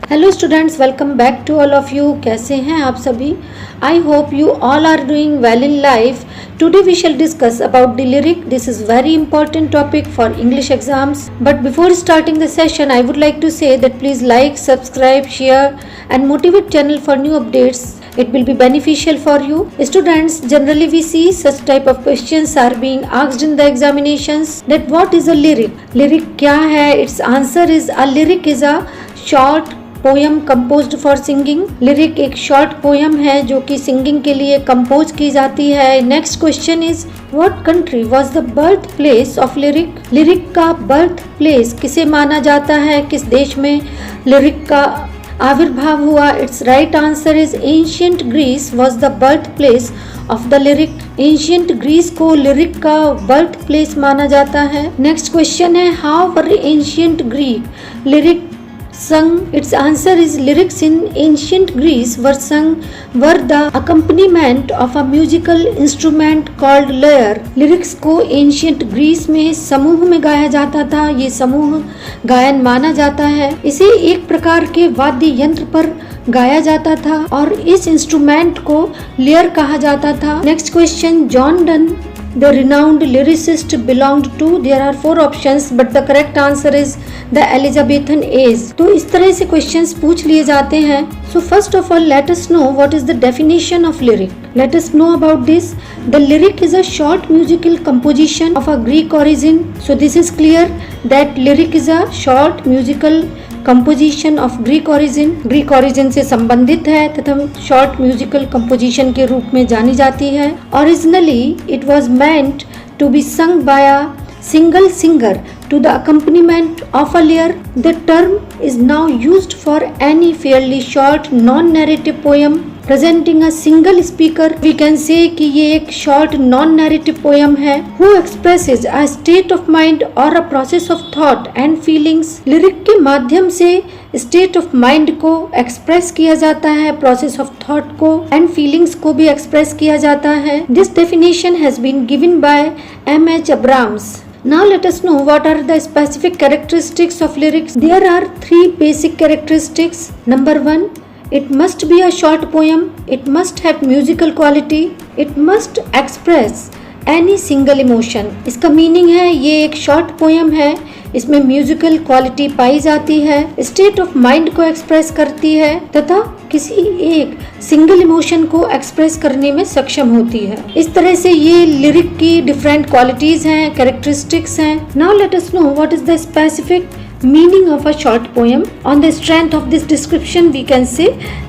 Hello students, welcome back to all of you. कैसे हैं आप सभी? I hope you all are doing well in life. Today we shall discuss about the lyric. This is very important topic for English exams. But before starting the session I would like to say that please like, subscribe, share and motivate channel for new updates. It will be beneficial for you. Students, generally we see such type of questions are being asked in the examinations that what is a lyric? Lyric क्या है? Its answer is a lyric is a short poem composed for singing. Lyric एक short poem है जो कि singing के लिए compose की जाती है. Next question is what country was the birth place of lyric? Lyric का बर्थ प्लेस किसे माना जाता है? किस देश में लिरिक का आविर्भाव हुआ? Its right answer is ancient Greece was the birth place of the lyric. Ancient Greece को लिरिक का बर्थ प्लेस माना जाता है. नेक्स्ट क्वेश्चन है how were ancient Greek lyric sung? Its answer is lyrics in ancient Greece were the accompaniment of a musical instrument called lyre. lyrics को ancient Greece में समूह में गाया जाता था. ये समूह गायन माना जाता है. इसे एक प्रकार के वाद्य यंत्र पर गाया जाता था और इस इंस्ट्रूमेंट को lyre कहा जाता था. Next question, John Donne the renowned lyricist belonged to? There are 4 options but the correct answer is the Elizabethan age. तो इस तरह से क्वेश्चंस पूछ लिए जाते हैं. So first of all let us know what is the definition of lyric. Let us know about this. The lyric is a short musical composition of a Greek origin. So this is clear that lyric is a short musical composition of Greek origin. Greek origin से संबंधित है तथा short musical composition के रूप में जानी जाती है. Originally it was meant to be sung by a single singer to the accompaniment of a lyre. The term is now used for any fairly short non-narrative poem presenting a single speaker. We can say कि ये एक short non-narrative poem है who expresses a state of mind or a process of thought and feelings. lyric के माध्यम से state of mind को express किया जाता है, process of thought को and feelings को भी express किया जाता है. This definition has been given by M.H. Abrams. Now let us know what are the specific characteristics of lyrics. There are 3 basic characteristics. Number 1, it must be a short poem. It must have musical quality. It must express any single emotion. इसका meaning है ये एक short poem है, इसमें musical quality पाई जाती है, state of mind को express करती है तथा किसी एक सिंगल इमोशन को एक्सप्रेस करने में सक्षम होती है. इस तरह से ये लिरिक की डिफरेंट क्वालिटीज हैं, कैरेक्टरिस्टिक्स हैं. Now let us know what is the specific meaning of a short poem. On the strength of this description we can say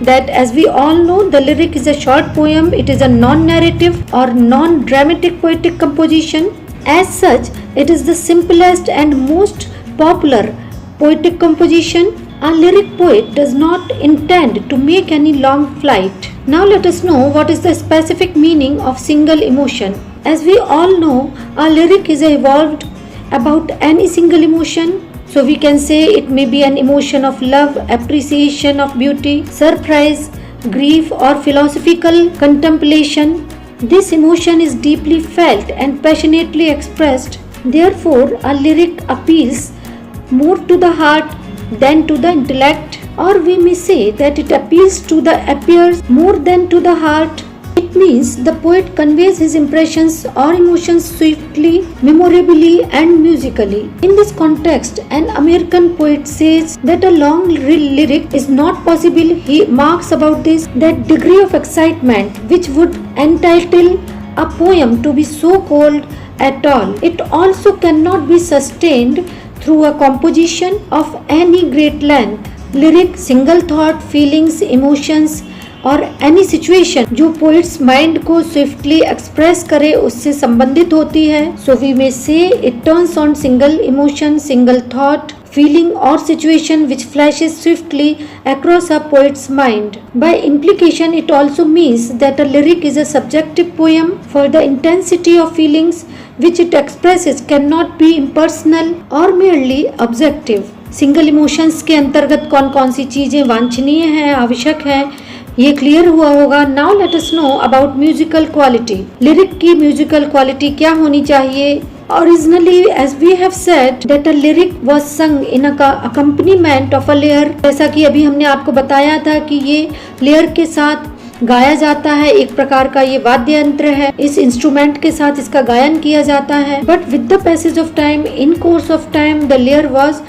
that as we all know the lyric is a short poem. It is a non-narrative or non-dramatic poetic composition. As such it is the simplest and most popular poetic composition. A lyric poet does not intend to make any long flight. Now let us know what is the specific meaning of single emotion. As we all know a lyric is evolved about any single emotion. So we can say it may be an emotion of love, appreciation of beauty, surprise, grief or philosophical contemplation. This emotion is deeply felt and passionately expressed. Therefore, a lyric appeals more to the heart than to the intellect, or we may say that it appeals to the ears more than to the heart. It means the poet conveys his impressions or emotions swiftly, memorably and musically. In this context, an American poet says that a long lyric is not possible. He remarks about this that degree of excitement which would entitle a poem to be so called at all. It also cannot be sustained through a composition of any great length. Lyric, single thought, feelings, emotions और any situation जो poets mind को swiftly express करे उससे संबंधित होती है. So we मे से it turns on single emotion, single thought, feeling or situation which flashes swiftly across a poet's mind. By implication, it also means that a lyric is a subjective poem, for the intensity of feelings which it expresses cannot be impersonal or merely objective. Single emotions के अंतर्गत कौन कौन सी चीजें वांछनीय हैं, आवश्यक है, ये क्लियर हुआ होगा. Now let us know about musical quality. Lyric की म्यूजिकल क्वालिटी क्या होनी चाहिए? Originally, as we have said, that a lyric was sung in a accompaniment of a layer. जैसा कि अभी हमने आपको बताया था कि ये लेयर के साथ गाया जाता है, एक प्रकार का ये वाद्य यंत्र है, इस इंस्ट्रूमेंट के साथ इसका गायन किया जाता है. But with the passage of time, in course of time, the layer was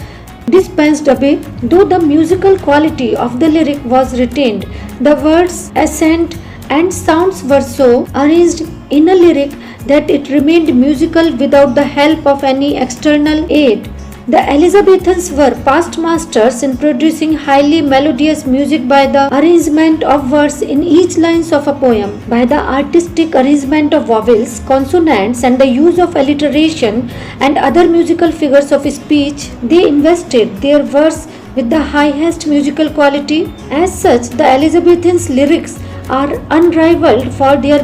dispensed away, though the musical quality of the lyric was retained. The words, accent and sounds were so arranged in a lyric that it remained musical without the help of any external aid. The Elizabethans were past masters in producing highly melodious music by the arrangement of words in each lines of a poem, by the artistic arrangement of vowels, consonants, and the use of alliteration and other musical figures of speech. They invested their verse with the highest musical quality. As such, the Elizabethans' lyrics are unrivaled for their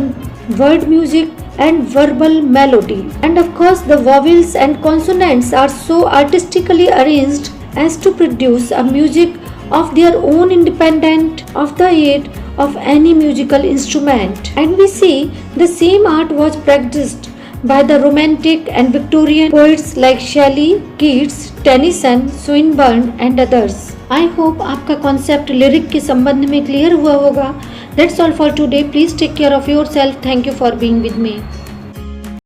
word music and verbal melody. And of course, the vowels and consonants are so artistically arranged as to produce a music of their own independent of the aid of any musical instrument. And we see the same art was practiced by the Romantic and Victorian poets like Shelley, Keats, Tennyson, Swinburne and others. I hope आपका concept lyric के संबंध में clear हुआ होगा. That's all for today. Please take care of yourself. Thank you for being with me.